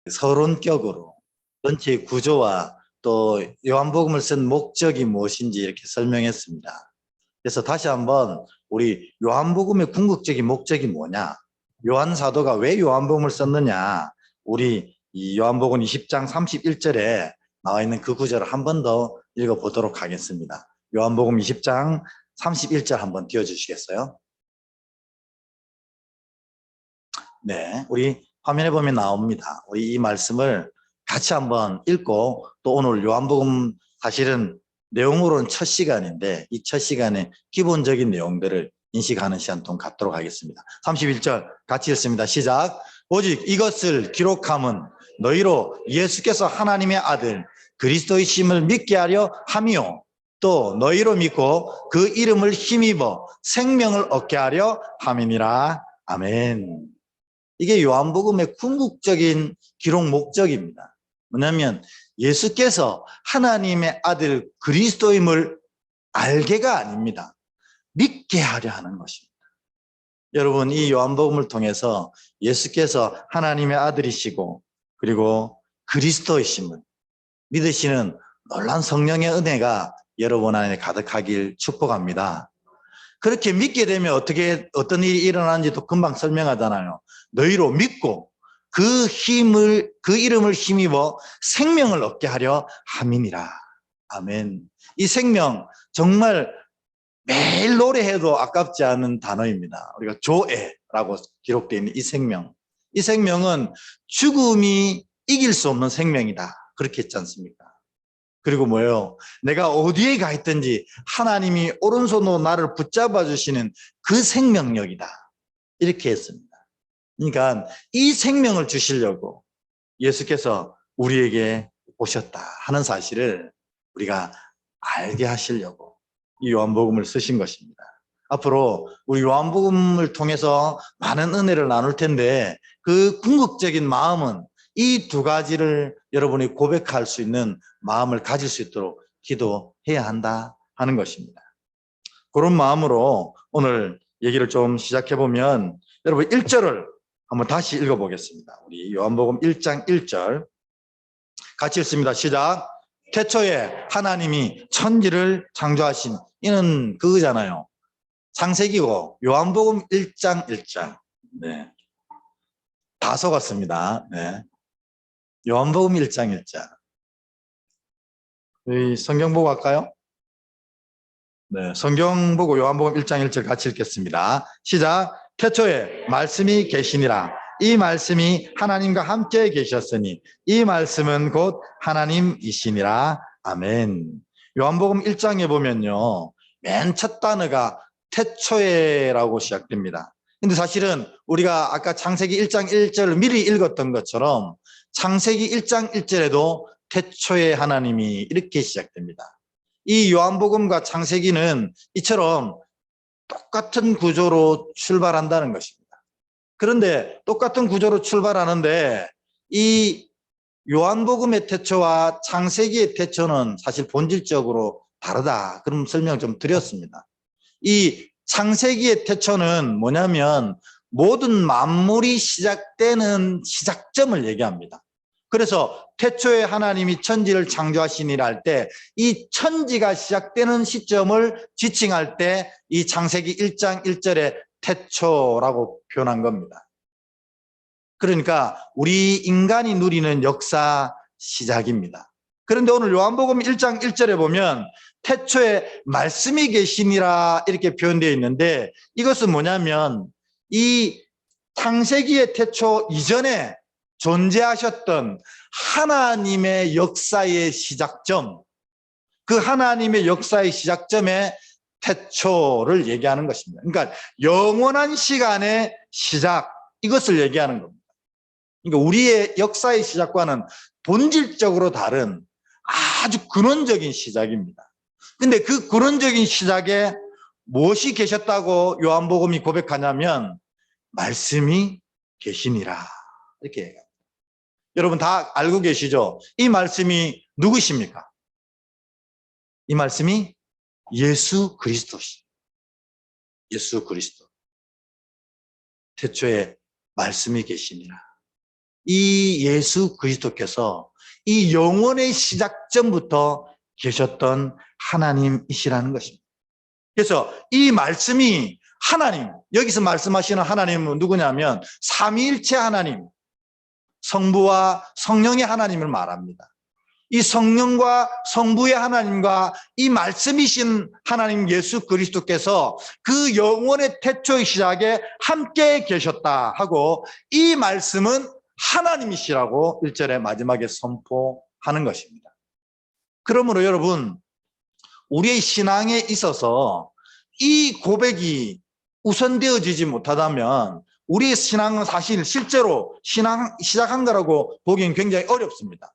서론격으로 전체 구조와 또 요한복음을 쓴 목적이 무엇인지 이렇게 설명했습니다. 그래서 다시 한번 우리 요한복음의 궁극적인 목적이 뭐냐, 요한 사도가 왜 요한복음을 썼느냐, 우리 이 요한복음 20장 31절에 나와 있는 그 구절을 한 번 더 읽어보도록 하겠습니다. 요한복음 20장 31절 한번 띄워주시겠어요? 네, 우리 화면에 보면 나옵니다. 우리 이 말씀을 같이 한번 읽고 또 오늘 요한복음 사실은 내용으로는 첫 시간인데 이 첫 시간에 기본적인 내용들을 인식하는 시간 좀 갖도록 하겠습니다. 31절 같이 읽습니다. 시작. 오직 이것을 기록함은 너희로 예수께서 하나님의 아들 그리스도이심을 믿게 하려 함이요 또 너희로 믿고 그 이름을 힘입어 생명을 얻게 하려 함이니라. 아멘. 이게 요한복음의 궁극적인 기록 목적입니다. 뭐냐면 예수께서 하나님의 아들 그리스도임을 알게가 아닙니다. 믿게 하려 하는 것입니다. 여러분, 이 요한복음을 통해서 예수께서 하나님의 아들이시고 그리고 그리스도이심을 믿으시는 놀라운 성령의 은혜가 여러분 안에 가득하길 축복합니다. 그렇게 믿게 되면 어떤 일이 일어나는지도 금방 설명하잖아요. 너희로 믿고 그 이름을 힘입어 생명을 얻게 하려 함이니라. 아멘. 이 생명 정말 매일 노래해도 아깝지 않은 단어입니다. 우리가 조에라고 기록되어 있는 이 생명. 이 생명은 죽음이 이길 수 없는 생명이다. 그렇게 했지 않습니까? 그리고 뭐예요? 내가 어디에 가 있든지 하나님이 오른손으로 나를 붙잡아 주시는 그 생명력이다. 이렇게 했습니다. 그러니까 이 생명을 주시려고 예수께서 우리에게 오셨다 하는 사실을 우리가 알게 하시려고 이 요한복음을 쓰신 것입니다. 앞으로 우리 요한복음을 통해서 많은 은혜를 나눌 텐데 그 궁극적인 마음은 이 두 가지를 여러분이 고백할 수 있는 마음을 가질 수 있도록 기도해야 한다 하는 것입니다. 그런 마음으로 오늘 얘기를 좀 시작해 보면 여러분 1절을 한번 다시 읽어보겠습니다. 우리 요한복음 1장 1절 같이 읽습니다. 시작. 태초에 하나님이 천지를 창조하신, 이는 그거잖아요. 창세기고 요한복음 1장 1장. 네. 다 속았습니다. 네. 요한복음 1장 1장. 저희 성경 보고 할까요? 네, 성경 보고 요한복음 1장 1절 같이 읽겠습니다. 시작. 태초에 말씀이 계시니라. 이 말씀이 하나님과 함께 계셨으니 이 말씀은 곧 하나님이시니라. 아멘. 요한복음 1장에 보면요, 맨 첫 단어가 태초에라고 시작됩니다. 근데 사실은 우리가 아까 창세기 1장 1절을 미리 읽었던 것처럼 창세기 1장 1절에도 태초에 하나님이 이렇게 시작됩니다. 이 요한복음과 창세기는 이처럼 똑같은 구조로 출발한다는 것입니다. 그런데 똑같은 구조로 출발하는데 이 요한복음의 태초와 창세기의 태초는 사실 본질적으로 다르다. 그런 설명 좀 드렸습니다. 이 창세기의 태초는 뭐냐면 모든 만물이 시작되는 시작점을 얘기합니다. 그래서 태초에 하나님이 천지를 창조하시니라 할 때 이 천지가 시작되는 시점을 지칭할 때 이 창세기 1장 1절에 태초라고 표현한 겁니다. 그러니까 우리 인간이 누리는 역사 시작입니다. 그런데 오늘 요한복음 1장 1절에 보면 태초에 말씀이 계시니라 이렇게 표현되어 있는데 이것은 뭐냐면 이 창세기의 태초 이전에 존재하셨던 하나님의 역사의 시작점, 그 하나님의 역사의 시작점에 태초를 얘기하는 것입니다. 그러니까 영원한 시간의 시작, 이것을 얘기하는 겁니다. 그러니까 우리의 역사의 시작과는 본질적으로 다른 아주 근원적인 시작입니다. 근데 그 근원적인 시작에 무엇이 계셨다고 요한복음이 고백하냐면 말씀이 계시니라 이렇게 얘기합니다. 여러분 다 알고 계시죠? 이 말씀이 누구십니까? 이 말씀이 예수 그리스도시. 예수 그리스도. 태초에 말씀이 계시니라. 이 예수 그리스도께서 이 영원의 시작전부터 계셨던 하나님이시라는 것입니다. 그래서 이 말씀이 하나님, 여기서 말씀하시는 하나님은 누구냐면 삼위일체 하나님, 성부와 성령의 하나님을 말합니다. 이 성령과 성부의 하나님과 이 말씀이신 하나님 예수 그리스도께서 그 영원의 태초의 시작에 함께 계셨다 하고, 이 말씀은 하나님이시라고 1절의 마지막에 선포하는 것입니다. 그러므로 여러분, 우리의 신앙에 있어서 이 고백이 우선되어지지 못하다면 우리의 신앙은 사실 실제로 신앙 시작한 거라고 보기엔 굉장히 어렵습니다.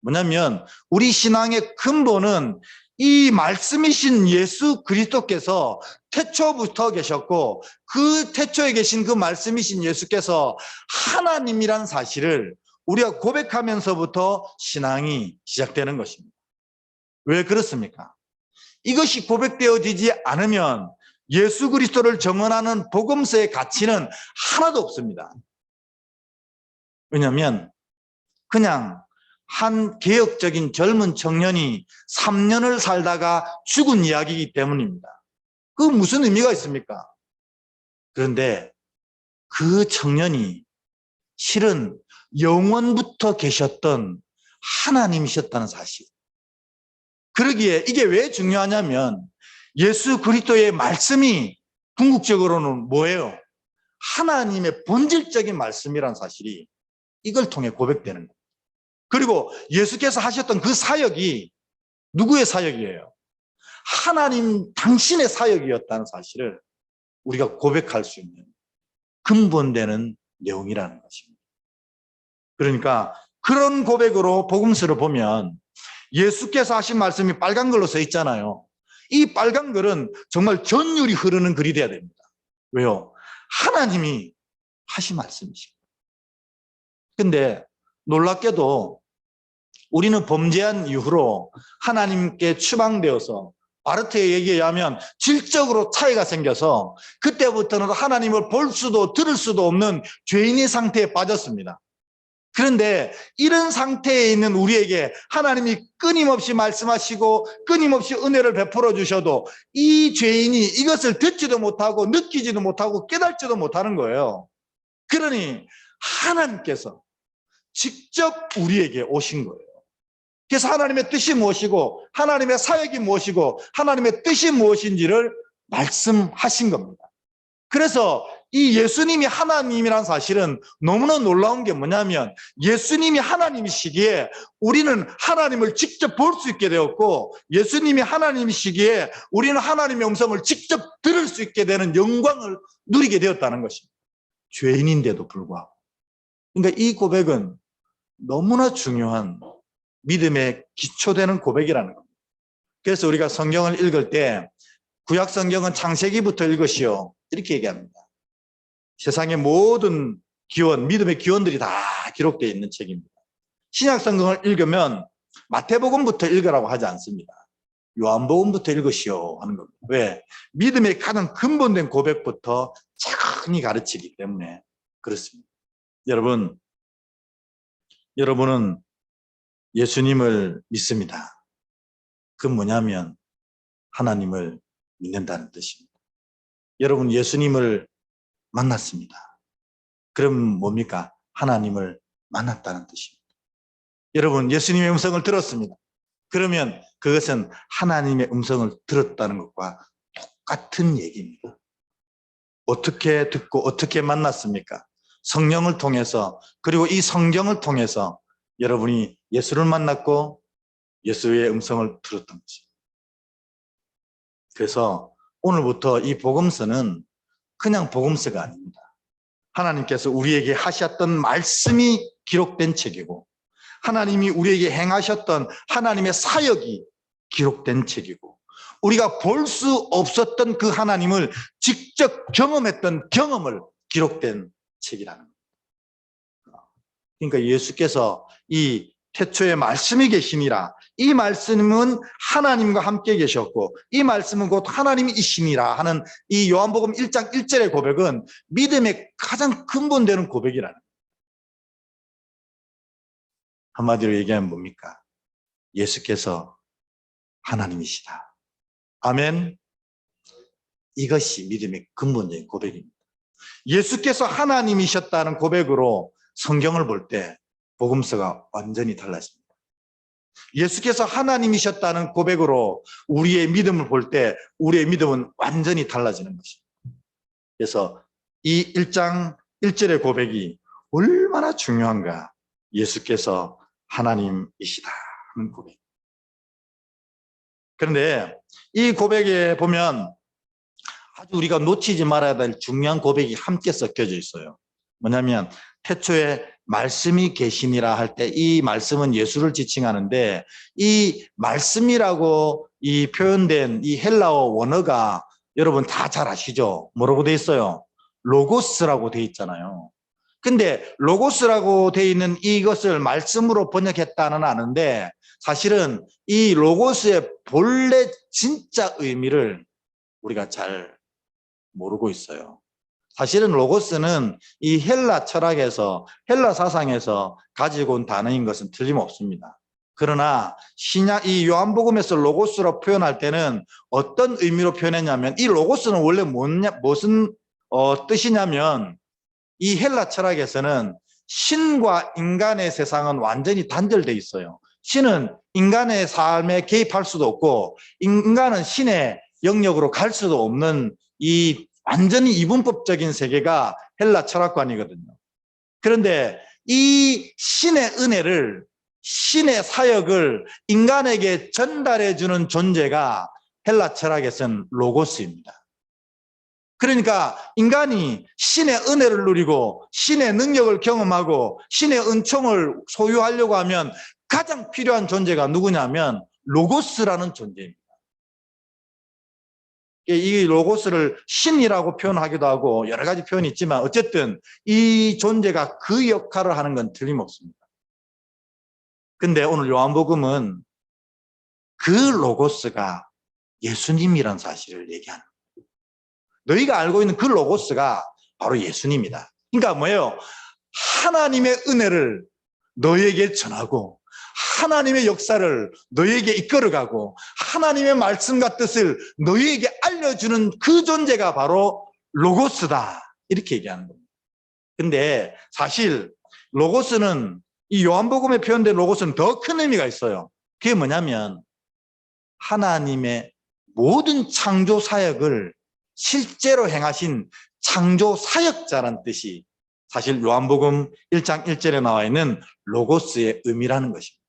뭐냐면 우리 신앙의 근본은 이 말씀이신 예수 그리스도께서 태초부터 계셨고, 그 태초에 계신 그 말씀이신 예수께서 하나님이란 사실을 우리가 고백하면서부터 신앙이 시작되는 것입니다. 왜 그렇습니까? 이것이 고백되어지지 않으면 예수 그리스도를 증언하는 복음서의 가치는 하나도 없습니다. 왜냐하면 그냥 한 개혁적인 젊은 청년이 3년을 살다가 죽은 이야기이기 때문입니다. 그 무슨 의미가 있습니까? 그런데 그 청년이 실은 영원부터 계셨던 하나님이셨다는 사실. 그러기에 이게 왜 중요하냐면 예수 그리스도의 말씀이 궁극적으로는 뭐예요? 하나님의 본질적인 말씀이라는 사실이 이걸 통해 고백되는 거예요. 그리고 예수께서 하셨던 그 사역이 누구의 사역이에요? 하나님 당신의 사역이었다는 사실을 우리가 고백할 수 있는 근본되는 내용이라는 것입니다. 그러니까 그런 고백으로 복음서를 보면 예수께서 하신 말씀이 빨간 글로 써 있잖아요. 이 빨간 글은 정말 전율이 흐르는 글이 돼야 됩니다. 왜요? 하나님이 하신 말씀이시고. 근데 놀랍게도 우리는 범죄한 이후로 하나님께 추방되어서 바르트의 얘기에 의하면 질적으로 차이가 생겨서 그때부터는 하나님을 볼 수도 들을 수도 없는 죄인의 상태에 빠졌습니다. 그런데 이런 상태에 있는 우리에게 하나님이 끊임없이 말씀하시고 끊임없이 은혜를 베풀어 주셔도 이 죄인이 이것을 듣지도 못하고 느끼지도 못하고 깨닫지도 못하는 거예요. 그러니 하나님께서 직접 우리에게 오신 거예요. 그래서 하나님의 뜻이 무엇이고 하나님의 사역이 무엇이고 하나님의 뜻이 무엇인지를 말씀하신 겁니다. 그래서 이 예수님이 하나님이란 사실은 너무나 놀라운 게 뭐냐면 예수님이 하나님이시기에 우리는 하나님을 직접 볼 수 있게 되었고, 예수님이 하나님이시기에 우리는 하나님의 음성을 직접 들을 수 있게 되는 영광을 누리게 되었다는 것입니다. 죄인인데도 불구하고. 그러니까 이 고백은 너무나 중요한 믿음의 기초되는 고백이라는 겁니다. 그래서 우리가 성경을 읽을 때 구약 성경은 창세기부터 읽으시오 이렇게 얘기합니다. 세상의 모든 기원, 믿음의 기원들이 다 기록되어 있는 책입니다. 신약 성경을 읽으면 마태복음부터 읽으라고 하지 않습니다. 요한복음부터 읽으시오 하는 겁니다. 왜? 믿음의 가장 근본된 고백부터 차근히 가르치기 때문에 그렇습니다. 여러분은 예수님을 믿습니다. 그 뭐냐면 하나님을 믿는다는 뜻입니다. 여러분 예수님을 만났습니다. 그럼 뭡니까? 하나님을 만났다는 뜻입니다. 여러분 예수님의 음성을 들었습니다. 그러면 그것은 하나님의 음성을 들었다는 것과 똑같은 얘기입니다. 어떻게 듣고 어떻게 만났습니까? 성령을 통해서, 그리고 이 성경을 통해서 여러분이 예수를 만났고 예수의 음성을 들었던 것입니다. 그래서 오늘부터 이 복음서는 그냥 복음서가 아닙니다. 하나님께서 우리에게 하셨던 말씀이 기록된 책이고, 하나님이 우리에게 행하셨던 하나님의 사역이 기록된 책이고, 우리가 볼 수 없었던 그 하나님을 직접 경험했던 경험을 기록된 책이라는 겁니다. 그러니까 예수께서 이 태초에 말씀이 계시니라, 이 말씀은 하나님과 함께 계셨고 이 말씀은 곧 하나님이시니라 하는 이 요한복음 1장 1절의 고백은 믿음의 가장 근본되는 고백이라는 거예요. 한마디로 얘기하면 뭡니까? 예수께서 하나님이시다. 아멘. 이것이 믿음의 근본적인 고백입니다. 예수께서 하나님이셨다는 고백으로 성경을 볼 때 복음서가 완전히 달라집니다. 예수께서 하나님이셨다는 고백으로 우리의 믿음을 볼 때 우리의 믿음은 완전히 달라지는 것입니다. 그래서 이 1장 1절의 고백이 얼마나 중요한가. 예수께서 하나님이시다 하는 고백. 그런데 이 고백에 보면 아주 우리가 놓치지 말아야 될 중요한 고백이 함께 섞여져 있어요. 뭐냐면 태초에 말씀이 계시니라 할 때 이 말씀은 예수를 지칭하는데 이 말씀이라고 이 표현된 이 헬라어 원어가 여러분 다 잘 아시죠? 뭐라고 돼 있어요? 로고스라고 돼 있잖아요. 근데 로고스라고 돼 있는 이것을 말씀으로 번역했다는 아는데 사실은 이 로고스의 본래 진짜 의미를 우리가 잘 모르고 있어요. 사실은 로고스는 이 헬라 철학에서 헬라 사상에서 가지고 온 단어인 것은 틀림없습니다. 그러나 이 요한복음에서 로고스로 표현할 때는 어떤 의미로 표현했냐면 이 로고스는 원래 무슨 뜻이냐면 이 헬라 철학에서는 신과 인간의 세상은 완전히 단절돼 있어요. 신은 인간의 삶에 개입할 수도 없고 인간은 신의 영역으로 갈 수도 없는 이 완전히 이분법적인 세계가 헬라 철학관이거든요. 그런데 이 신의 은혜를, 신의 사역을 인간에게 전달해 주는 존재가 헬라 철학에서는 로고스입니다. 그러니까 인간이 신의 은혜를 누리고 신의 능력을 경험하고 신의 은총을 소유하려고 하면 가장 필요한 존재가 누구냐면 로고스라는 존재입니다. 이 로고스를 신이라고 표현하기도 하고 여러 가지 표현이 있지만 어쨌든 이 존재가 그 역할을 하는 건 틀림없습니다. 근데 오늘 요한복음은 그 로고스가 예수님이란 사실을 얘기하는 거예요. 너희가 알고 있는 그 로고스가 바로 예수님이다. 그러니까 뭐예요? 하나님의 은혜를 너에게 전하고 하나님의 역사를 너에게 이끌어가고 하나님의 말씀과 뜻을 너희에게 알려주는 그 존재가 바로 로고스다. 이렇게 얘기하는 겁니다. 근데 사실 로고스는 이 요한복음에 표현된 로고스는 더 큰 의미가 있어요. 그게 뭐냐면 하나님의 모든 창조 사역을 실제로 행하신 창조 사역자란 뜻이 사실 요한복음 1장 1절에 나와 있는 로고스의 의미라는 것입니다.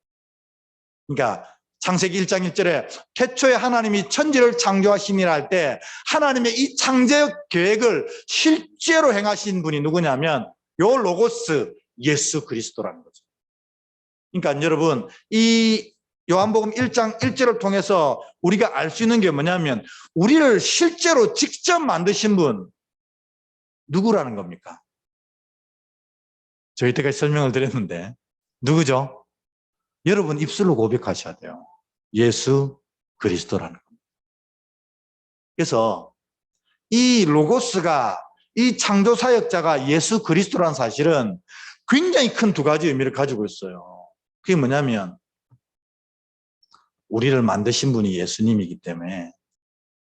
그러니까 창세기 1장 1절에 태초에 하나님이 천지를 창조하시니라 할 때 하나님의 이 창조 계획을 실제로 행하신 분이 누구냐면 요 로고스 예수 그리스도라는 거죠. 그러니까 여러분 이 요한복음 1장 1절을 통해서 우리가 알 수 있는 게 뭐냐면 우리를 실제로 직접 만드신 분 누구라는 겁니까? 저희 때까지 설명을 드렸는데 누구죠? 여러분 입술로 고백하셔야 돼요. 예수 그리스도라는 겁니다. 그래서 이 로고스가 이 창조 사역자가 예수 그리스도라는 사실은 굉장히 큰 두 가지 의미를 가지고 있어요. 그게 뭐냐면 우리를 만드신 분이 예수님이기 때문에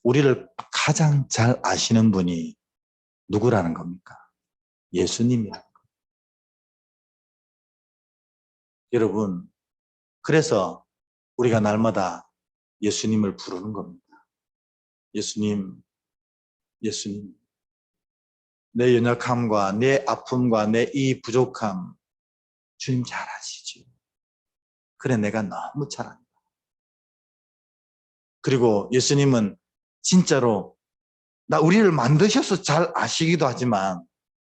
우리를 가장 잘 아시는 분이 누구라는 겁니까? 예수님이라는 겁니다. 여러분 그래서 우리가 날마다 예수님을 부르는 겁니다. 예수님, 예수님. 내 연약함과 내 아픔과 내 이 부족함 주님 잘 아시죠? 그래 내가 너무 잘 안다. 그리고 예수님은 진짜로 우리를 만드셔서 잘 아시기도 하지만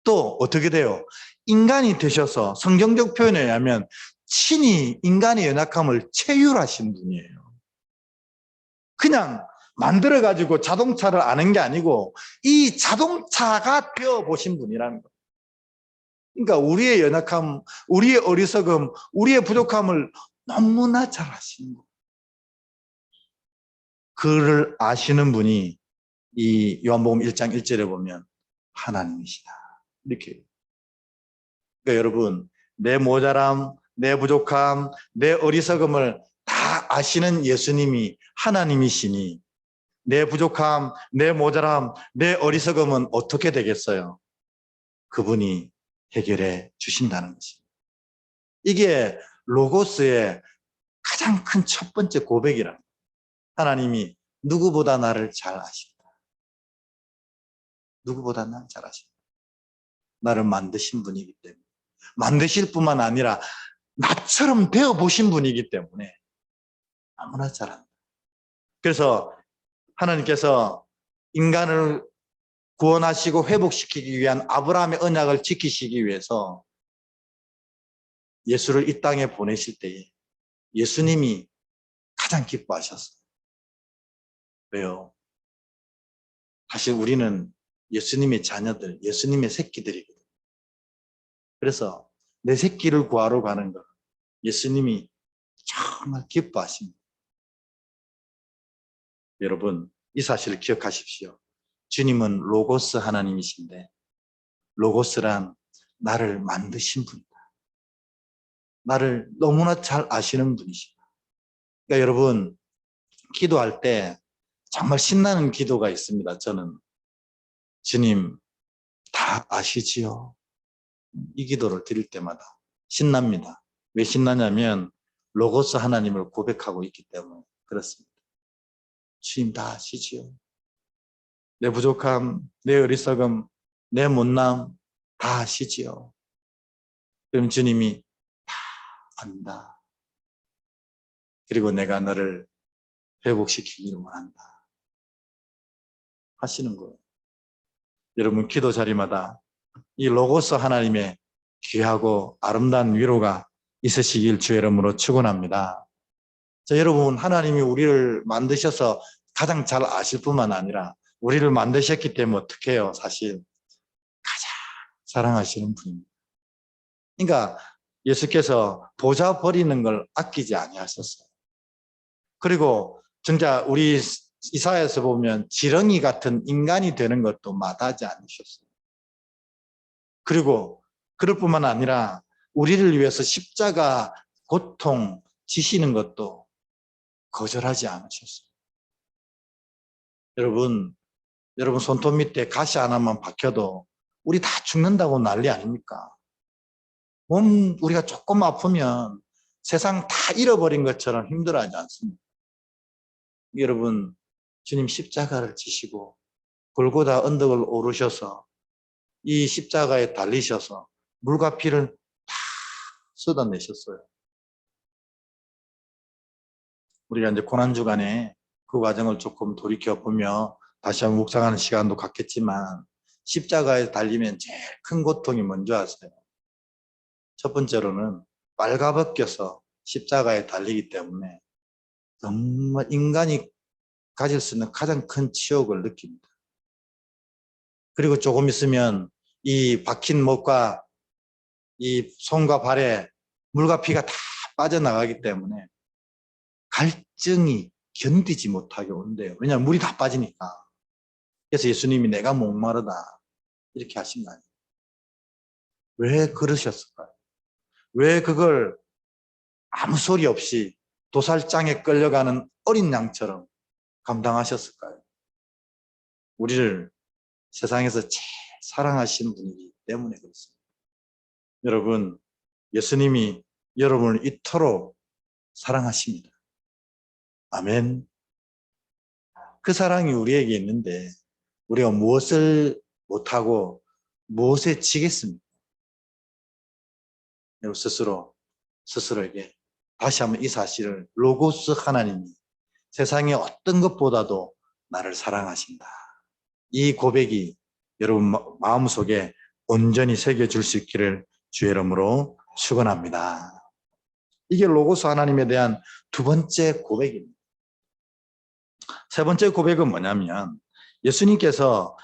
또 어떻게 돼요? 인간이 되셔서 성경적 표현에 의하면 친히 인간의 연약함을 체휼하신 분이에요. 그냥 만들어가지고 자동차를 아는 게 아니고 이 자동차가 되어보신 분이라는 거예요. 그러니까 우리의 연약함, 우리의 어리석음, 우리의 부족함을 너무나 잘 아시는 거예요. 그를 아시는 분이 이 요한복음 1장 1절에 보면 하나님이시다. 이렇게. 그러니까 여러분 내 모자람, 내 부족함, 내 어리석음을 다 아시는 예수님이 하나님이시니 내 부족함, 내 모자람, 내 어리석음은 어떻게 되겠어요? 그분이 해결해 주신다는 것입니다. 이게 로고스의 가장 큰 첫 번째 고백이랍니다. 하나님이 누구보다 나를 잘 아신다. 누구보다 나를 잘 아신다. 나를 만드신 분이기 때문에. 만드실 뿐만 아니라 나처럼 되어보신 분이기 때문에 너무나 잘한다. 그래서 하나님께서 인간을 구원하시고 회복시키기 위한 아브라함의 언약을 지키시기 위해서 예수를 이 땅에 보내실 때에 예수님이 가장 기뻐하셨어요. 왜요? 사실 우리는 예수님의 자녀들, 예수님의 새끼들이거든요. 그래서 내 새끼를 구하러 가는 것 예수님이 정말 기뻐하십니다. 여러분, 이 사실을 기억하십시오. 주님은 로고스 하나님이신데 로고스란 나를 만드신 분이다. 나를 너무나 잘 아시는 분이시다. 그러니까 여러분, 기도할 때 정말 신나는 기도가 있습니다. 저는 주님 다 아시지요? 이 기도를 드릴 때마다 신납니다. 왜 신나냐면 로고스 하나님을 고백하고 있기 때문에 그렇습니다. 주님 다 아시지요? 내 부족함, 내 어리석음, 내 못남 다 아시지요? 그럼 주님이 다 안다. 그리고 내가 너를 회복시키기를 원한다. 하시는 거예요. 여러분 기도 자리마다 이 로고스 하나님의 귀하고 아름다운 위로가 있으시길 주의 이름으로 축원합니다. 자, 여러분 하나님이 우리를 만드셔서 가장 잘 아실 뿐만 아니라 우리를 만드셨기 때문에 어떻게 해요? 사실 가장 사랑하시는 분입니다. 그러니까 예수께서 보좌 버리는 걸 아끼지 아니하셨어요. 그리고 진짜 우리 이사야에서 보면 지렁이 같은 인간이 되는 것도 마다하지 않으셨어요. 그리고 그럴 뿐만 아니라 우리를 위해서 십자가 고통 지시는 것도 거절하지 않으셨어요. 여러분 손톱 밑에 가시 하나만 박혀도 우리 다 죽는다고 난리 아닙니까? 몸 우리가 조금 아프면 세상 다 잃어버린 것처럼 힘들어하지 않습니까? 여러분 주님 십자가를 지시고 골고다 언덕을 오르셔서 이 십자가에 달리셔서 물과 피를 다 쏟아내셨어요. 우리가 이제 고난주간에 그 과정을 조금 돌이켜보며 다시 한번 묵상하는 시간도 갖겠지만 십자가에 달리면 제일 큰 고통이 뭔지 아세요? 첫 번째로는 빨가벗겨서 십자가에 달리기 때문에 정말 인간이 가질 수 있는 가장 큰 치욕을 느낍니다. 그리고 조금 있으면 이 박힌 목과 이 손과 발에 물과 피가 다 빠져나가기 때문에 갈증이 견디지 못하게 온대요. 왜냐하면 물이 다 빠지니까. 그래서 예수님이 내가 목마르다 이렇게 하신 거 아니에요. 왜 그러셨을까요? 왜 그걸 아무 소리 없이 도살장에 끌려가는 어린 양처럼 감당하셨을까요? 우리를 세상에서 제일 사랑하시는 분이기 때문에 그렇습니다. 여러분, 예수님이 여러분을 이토록 사랑하십니다. 아멘. 그 사랑이 우리에게 있는데 우리가 무엇을 못하고 무엇에 지겠습니까? 여러분 스스로에게 다시 한번 이 사실을 로고스 하나님이 세상의 어떤 것보다도 나를 사랑하신다. 이 고백이 여러분 마음속에 온전히 새겨줄 수 있기를 주의 이름으로 축원합니다. 이게 로고스 하나님에 대한 두 번째 고백입니다. 세 번째 고백은 뭐냐면 예수님께서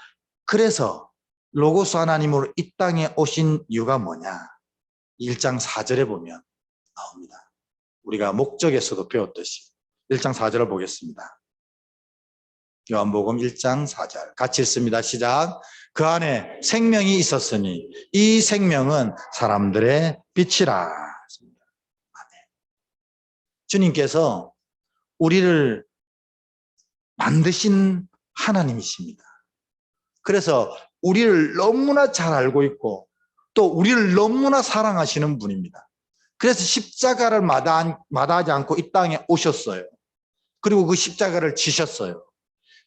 그래서 로고스 하나님으로 이 땅에 오신 이유가 뭐냐? 1장 4절에 보면 나옵니다. 우리가 목적에서도 배웠듯이 1장 4절을 보겠습니다. 요한복음 1장 4절 같이 읽습니다. 시작. 그 안에 생명이 있었으니 이 생명은 사람들의 빛이라. 주님께서 우리를 만드신 하나님이십니다. 그래서 우리를 너무나 잘 알고 있고 또 우리를 너무나 사랑하시는 분입니다. 그래서 십자가를 마다하지 않고 이 땅에 오셨어요. 그리고 그 십자가를 지셨어요.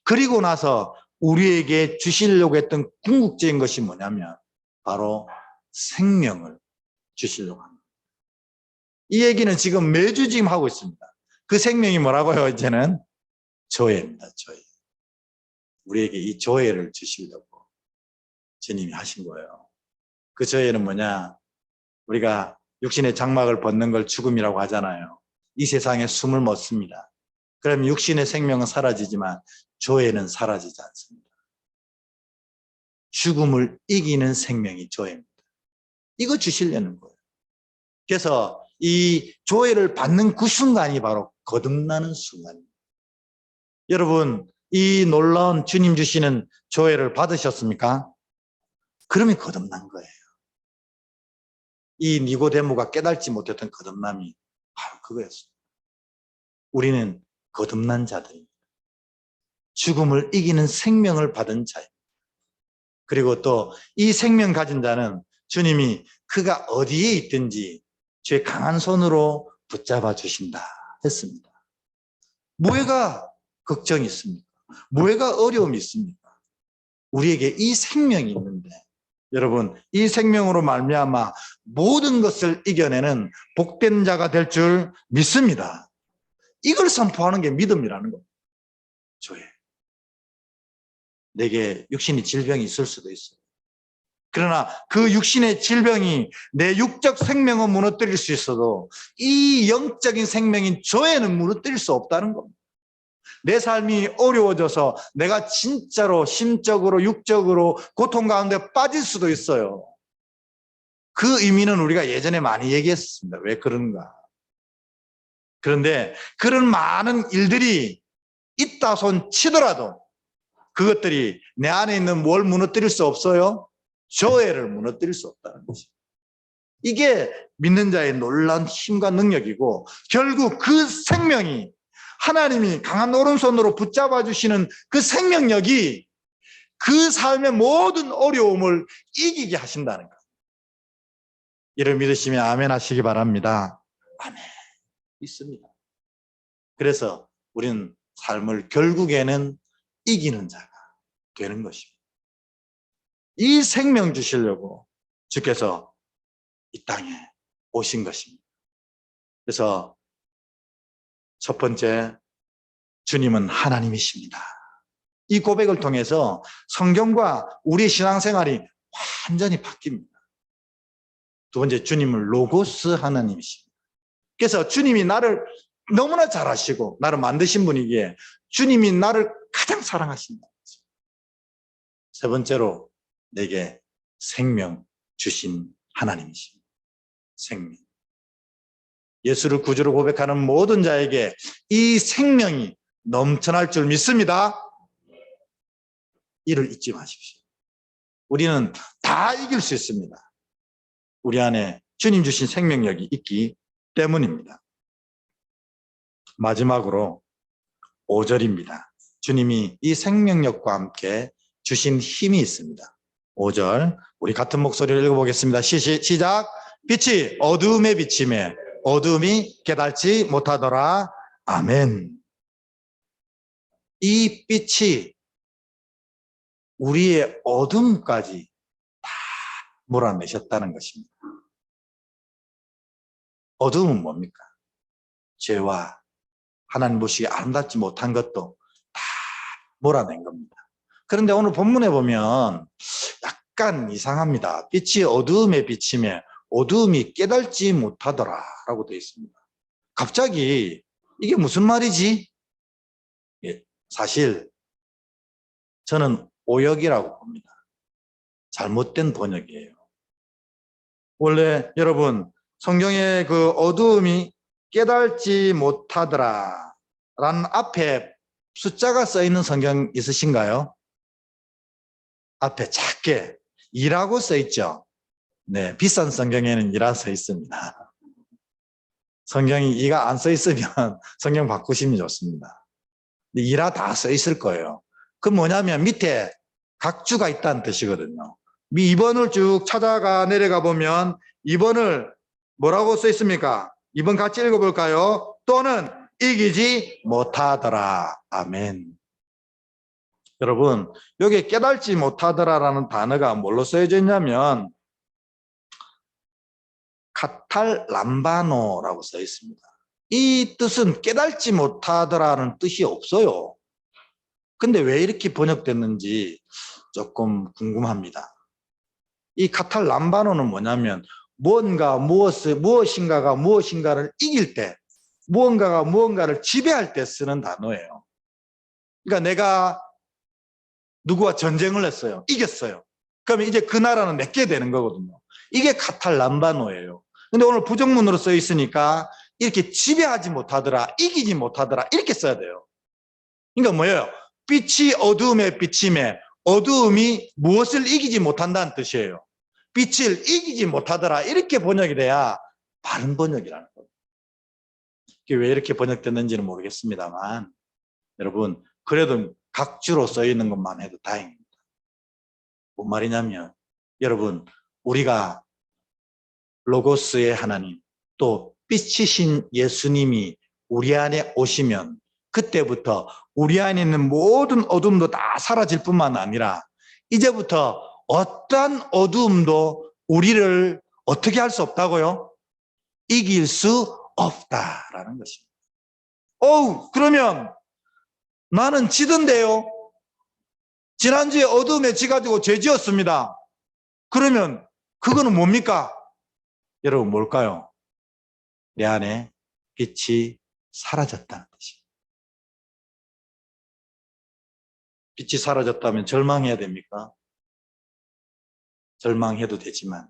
그리고 나서 우리에게 주시려고 했던 궁극적인 것이 뭐냐면 바로 생명을 주시려고 합니다. 이 얘기는 지금 매주 지금 하고 있습니다. 그 생명이 뭐라고요? 이제는 조회입니다. 조회. 우리에게 이 조회를 주시려고 주님이 하신 거예요. 그 조회는 뭐냐? 우리가 육신의 장막을 벗는 걸 죽음이라고 하잖아요. 이 세상에 숨을 못 씁니다. 그럼 육신의 생명은 사라지지만 조회는 사라지지 않습니다. 죽음을 이기는 생명이 조회입니다. 이거 주시려는 거예요. 그래서 이 조회를 받는 그 순간이 바로 거듭나는 순간입니다. 여러분, 이 놀라운 주님 주시는 조회를 받으셨습니까? 그러면 거듭난 거예요. 이 니고데모가 깨닫지 못했던 거듭남이 바로 그거였습니다. 우리는 거듭난 자들입니다. 죽음을 이기는 생명을 받은 자입니다. 그리고 또 이 생명 가진 자는 주님이 그가 어디에 있든지 주의 강한 손으로 붙잡아 주신다 했습니다. 뭐가 걱정이 있습니까? 뭐가 어려움이 있습니까? 우리에게 이 생명이 있는데 여러분, 이 생명으로 말미암아 모든 것을 이겨내는 복된 자가 될 줄 믿습니다. 이걸 선포하는 게 믿음이라는 겁니다. 조회. 내게 육신의 질병이 있을 수도 있어요. 그러나 그 육신의 질병이 내 육적 생명은 무너뜨릴 수 있어도 이 영적인 생명인 조회는 무너뜨릴 수 없다는 겁니다. 내 삶이 어려워져서 내가 진짜로 심적으로 육적으로 고통 가운데 빠질 수도 있어요. 그 의미는 우리가 예전에 많이 얘기했습니다. 왜 그런가? 그런데 그런 많은 일들이 있다 손 치더라도 그것들이 내 안에 있는 뭘 무너뜨릴 수 없어요? 조회를 무너뜨릴 수 없다는 것이죠. 이게 믿는 자의 놀라운 힘과 능력이고 결국 그 생명이 하나님이 강한 오른손으로 붙잡아 주시는 그 생명력이 그 삶의 모든 어려움을 이기게 하신다는 거예요. 이를 믿으시면 아멘 하시기 바랍니다. 아멘. 있습니다. 그래서 우리는 삶을 결국에는 이기는 자가 되는 것입니다. 이 생명 주시려고 주께서 이 땅에 오신 것입니다. 그래서 첫 번째, 주님은 하나님이십니다. 이 고백을 통해서 성경과 우리 신앙생활이 완전히 바뀝니다. 두 번째, 주님은 로고스 하나님이십니다. 그래서 주님이 나를 너무나 잘 아시고 나를 만드신 분이기에 주님이 나를 가장 사랑하신다. 세 번째로 내게 생명 주신 하나님이십니다. 생명. 예수를 구주로 고백하는 모든 자에게 이 생명이 넘쳐날 줄 믿습니다. 이를 잊지 마십시오. 우리는 다 이길 수 있습니다. 우리 안에 주님 주신 생명력이 있기 때문입니다. 마지막으로 5절입니다. 주님이 이 생명력과 함께 주신 힘이 있습니다. 5절 우리 같은 목소리를 읽어보겠습니다. 시작. 빛이 어두움에 비침에 어두움이 깨닫지 못하더라. 아멘. 이 빛이 우리의 어둠까지 다 몰아내셨다는 것입니다. 어둠은 뭡니까? 죄와 하나님 보시기에 아름답지 못한 것도 다 몰아낸 겁니다. 그런데 오늘 본문에 보면 약간 이상합니다. 빛이 어두움에 비치며 어두움이 깨닫지 못하더라 라고 되어 있습니다. 갑자기 이게 무슨 말이지? 예, 사실 저는 오역이라고 봅니다. 잘못된 번역이에요. 원래 여러분 성경에 그 어두움이 깨닫지 못하더라 라는 앞에 숫자가 써 있는 성경 있으신가요? 앞에 작게 2라고 써 있죠. 네, 비싼 성경에는 2라 써 있습니다. 성경이 이가 안 써 있으면 성경 바꾸시면 좋습니다. 이라 다 써 있을 거예요. 그 뭐냐면 밑에 각주가 있다는 뜻이거든요. 2번을 쭉 찾아가 내려가 보면 2번을 뭐라고 써 있습니까? 2번 같이 읽어볼까요? 또는 이기지 못하더라. 아멘. 여러분, 여기 깨달지 못하더라라는 단어가 뭘로 쓰여져 있냐면 카탈람바노라고 써 있습니다. 이 뜻은 깨달지 못하더라는 뜻이 없어요. 근데 왜 이렇게 번역됐는지 조금 궁금합니다. 이 카탈람바노는 뭐냐면 무엇인가가 무엇인가를 이길 때, 무언가가 무언가를 지배할 때 쓰는 단어예요. 그러니까 내가 누구와 전쟁을 했어요. 이겼어요. 그러면 이제 그 나라는 내게 되는 거거든요. 이게 카탈람바노예요. 근데 오늘 부정문으로 써 있으니까 이렇게 지배하지 못하더라, 이기지 못하더라 이렇게 써야 돼요. 그러니까 뭐예요? 빛이 어두움에 비침에 어두움이 무엇을 이기지 못한다는 뜻이에요. 빛을 이기지 못하더라 이렇게 번역이 돼야 바른 번역이라는 거예요. 이게 왜 이렇게 번역됐는지는 모르겠습니다만 여러분 그래도 각주로 써 있는 것만 해도 다행입니다. 뭔 말이냐면 여러분 우리가 로고스의 하나님 또 빛이신 예수님이 우리 안에 오시면 그때부터 우리 안에 있는 모든 어둠도 다 사라질 뿐만 아니라 이제부터 어떠한 어두움도 우리를 어떻게 할 수 없다고요? 이길 수 없다라는 것입니다. 그러면 나는 지던데요. 지난주에 어둠에 지가지고 죄 지었습니다. 그러면 그거는 뭡니까? 여러분 뭘까요? 내 안에 빛이 사라졌다는 뜻이에요. 빛이 사라졌다면 절망해야 됩니까? 절망해도 되지만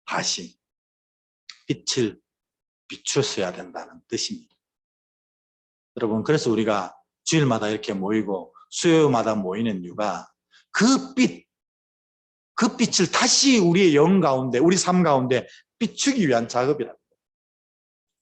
다시 빛을 비추었어야 된다는 뜻입니다. 여러분 그래서 우리가 주일마다 이렇게 모이고 수요일마다 모이는 이유가 그 빛을 다시 우리의 영 가운데 우리 삶 가운데 비추기 위한 작업이랍니다.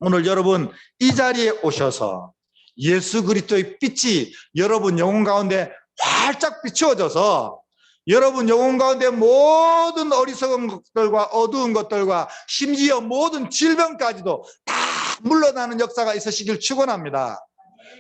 오늘 여러분 이 자리에 오셔서 예수 그리스도의 빛이 여러분 영혼 가운데 활짝 비추어져서 여러분 영혼 가운데 모든 어리석은 것들과 어두운 것들과 심지어 모든 질병까지도 다 물러나는 역사가 있으시길 축원합니다.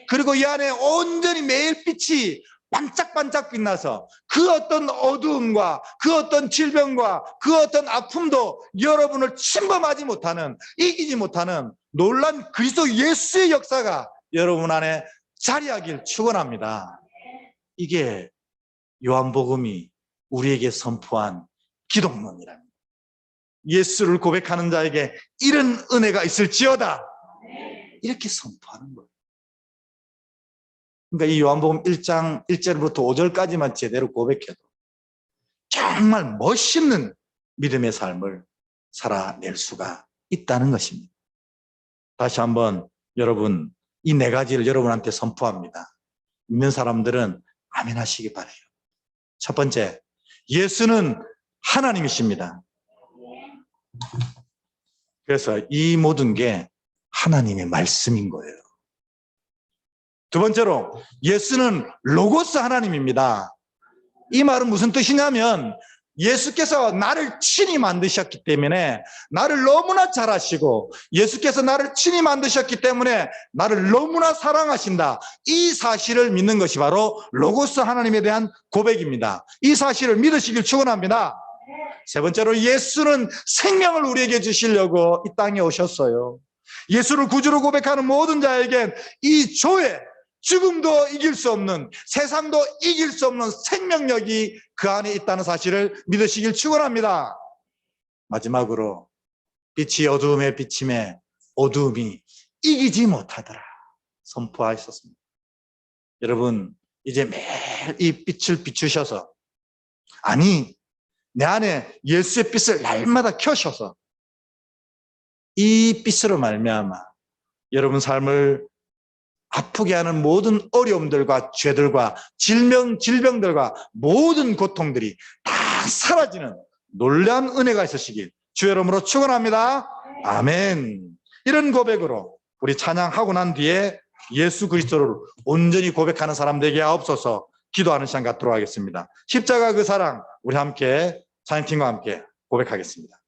그리고 이 안에 온전히 매일 빛이 반짝반짝 빛나서 그 어떤 어두움과 그 어떤 질병과 그 어떤 아픔도 여러분을 침범하지 못하는 이기지 못하는 놀란 그리스도 예수의 역사가 여러분 안에 자리하길 축원합니다. 이게 요한복음이 우리에게 선포한 기독론이랍니다. 예수를 고백하는 자에게 이런 은혜가 있을지어다 이렇게 선포하는 거예요. 그러니까 이 요한복음 1장 1절부터 5절까지만 제대로 고백해도 정말 멋있는 믿음의 삶을 살아낼 수가 있다는 것입니다. 다시 한번 여러분 이 네 가지를 여러분한테 선포합니다. 믿는 사람들은 아멘 하시기 바라요. 첫 번째, 예수는 하나님이십니다. 그래서 이 모든 게 하나님의 말씀인 거예요. 두 번째로 예수는 로고스 하나님입니다. 이 말은 무슨 뜻이냐면 예수께서 나를 친히 만드셨기 때문에 나를 너무나 잘 아시고 예수께서 나를 친히 만드셨기 때문에 나를 너무나 사랑하신다. 이 사실을 믿는 것이 바로 로고스 하나님에 대한 고백입니다. 이 사실을 믿으시길 축원합니다. 세 번째로 예수는 생명을 우리에게 주시려고 이 땅에 오셨어요. 예수를 구주로 고백하는 모든 자에겐 이 조에 죽음도 이길 수 없는 세상도 이길 수 없는 생명력이 그 안에 있다는 사실을 믿으시길 축원합니다. 마지막으로 빛이 어두움에 비침에 어두움이 이기지 못하더라 선포하셨습니다. 여러분 이제 매일 이 빛을 비추셔서 아니 내 안에 예수의 빛을 날마다 켜셔서 이 빛으로 말미암아 여러분 삶을 아프게 하는 모든 어려움들과 죄들과 질병들과 모든 고통들이 다 사라지는 놀라운 은혜가 있으시길 주의 이름으로 축원합니다. 아멘. 이런 고백으로 우리 찬양하고 난 뒤에 예수 그리스도를 온전히 고백하는 사람 되게 하옵소서 기도하는 시간 갖도록 하겠습니다. 십자가 그 사랑 우리 함께 찬양팀과 함께 고백하겠습니다.